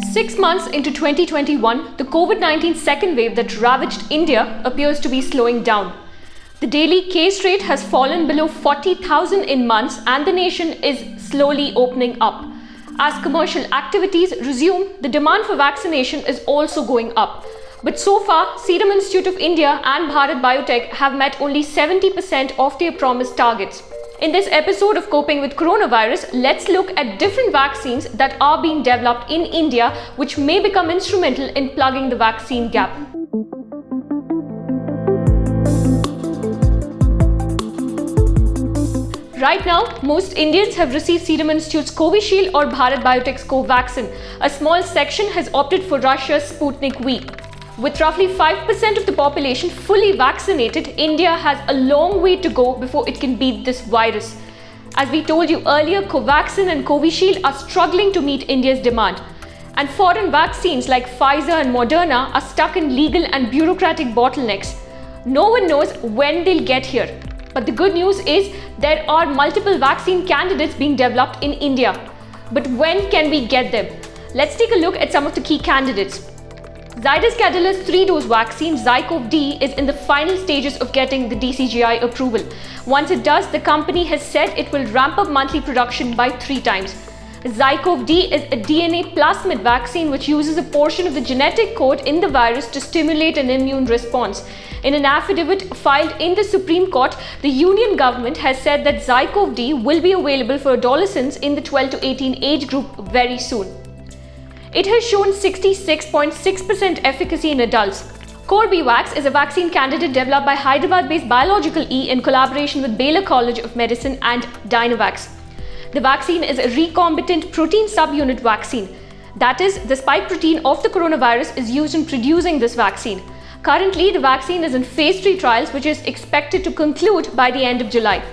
6 months into 2021, the COVID-19 second wave that ravaged India appears to be slowing down. The daily case rate has fallen below 40,000 in months, and the nation is slowly opening up. As commercial activities resume, the demand for vaccination is also going up. But so far, Serum Institute of India and Bharat Biotech have met only 70% of their promised targets. In this episode of Coping with Coronavirus, let's look at different vaccines that are being developed in India, which may become instrumental in plugging the vaccine gap. Right now, most Indians have received Serum Institute's Covishield or Bharat Biotech's Covaxin. A small section has opted for Russia's Sputnik V. With roughly 5% of the population fully vaccinated, India has a long way to go before it can beat this virus. As we told you earlier, Covaxin and Covishield are struggling to meet India's demand. And foreign vaccines like Pfizer and Moderna are stuck in legal and bureaucratic bottlenecks. No one knows when they'll get here. But the good news is there are multiple vaccine candidates being developed in India. But when can we get them? Let's take a look at some of the key candidates. Zydus Cadilla's 3-dose vaccine, ZyCoV-D, is in the final stages of getting the DCGI approval. Once it does, the company has said it will ramp up monthly production by 3 times. ZyCoV-D is a DNA plasmid vaccine which uses a portion of the genetic code in the virus to stimulate an immune response. In an affidavit filed in the Supreme Court, the Union government has said that ZyCoV-D will be available for adolescents in the 12 to 18 age group very soon. It has shown 66.6% efficacy in adults. Corbevax is a vaccine candidate developed by Hyderabad-based Biological E in collaboration with Baylor College of Medicine and Dynavax. The vaccine is a recombinant protein subunit vaccine. That is, the spike protein of the coronavirus is used in producing this vaccine. Currently, the vaccine is in phase 3 trials, which is expected to conclude by the end of July.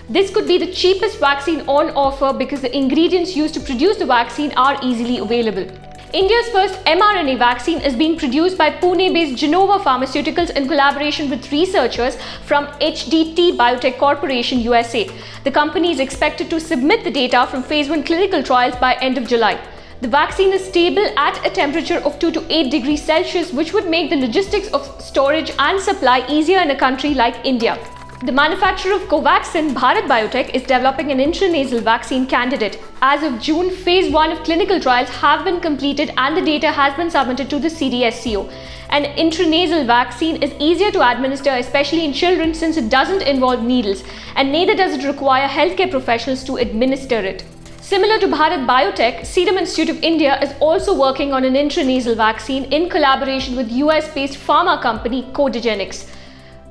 This could be the cheapest vaccine on offer because the ingredients used to produce the vaccine are easily available. India's first mRNA vaccine is being produced by Pune-based Genova Pharmaceuticals in collaboration with researchers from HDT Biotech Corporation, USA. The company is expected to submit the data from phase 1 clinical trials by end of July. The vaccine is stable at a temperature of 2 to 8 degrees Celsius, which would make the logistics of storage and supply easier in a country like India. The manufacturer of Covaxin, Bharat Biotech, is developing an intranasal vaccine candidate. As of June, phase 1 of clinical trials have been completed and the data has been submitted to the CDSCO. An intranasal vaccine is easier to administer, especially in children, since it doesn't involve needles, and neither does it require healthcare professionals to administer it. Similar to Bharat Biotech, Serum Institute of India is also working on an intranasal vaccine in collaboration with US-based pharma company Codagenix.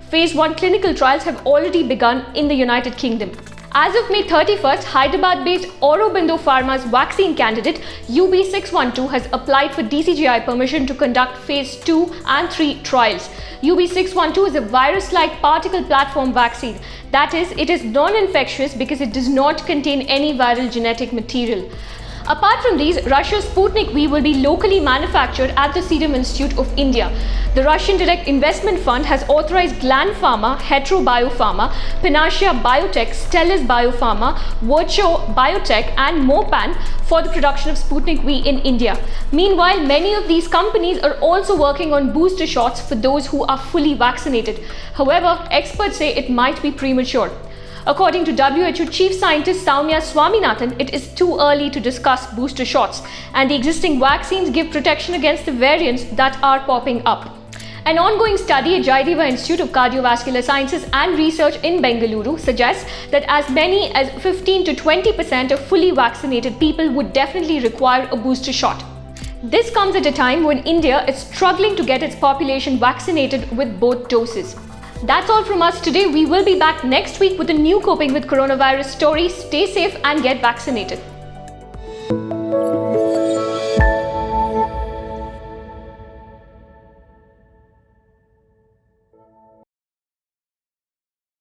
Phase 1 clinical trials have already begun in the United Kingdom. As of May 31st, Hyderabad-based Aurobindo Pharma's vaccine candidate UB612 has applied for DCGI permission to conduct phase 2 and 3 trials. UB612 is a virus-like particle platform vaccine. That is, it is non-infectious because it does not contain any viral genetic material. Apart from these, Russia's Sputnik V will be locally manufactured at the Serum Institute of India. The Russian Direct Investment Fund has authorized Gland Pharma, Hetero Biopharma, Panacea Biotech, Stellis Biopharma, Virtuo Biotech and Mopan for the production of Sputnik V in India. Meanwhile, many of these companies are also working on booster shots for those who are fully vaccinated. However, experts say it might be premature. According to WHO Chief Scientist Soumya Swaminathan, it is too early to discuss booster shots, and the existing vaccines give protection against the variants that are popping up. An ongoing study at Jayadeva Institute of Cardiovascular Sciences and Research in Bengaluru suggests that as many as 15 to 20% of fully vaccinated people would definitely require a booster shot. This comes at a time when India is struggling to get its population vaccinated with both doses. That's all from us today. We will be back next week with a new Coping with Coronavirus story. Stay safe and get vaccinated.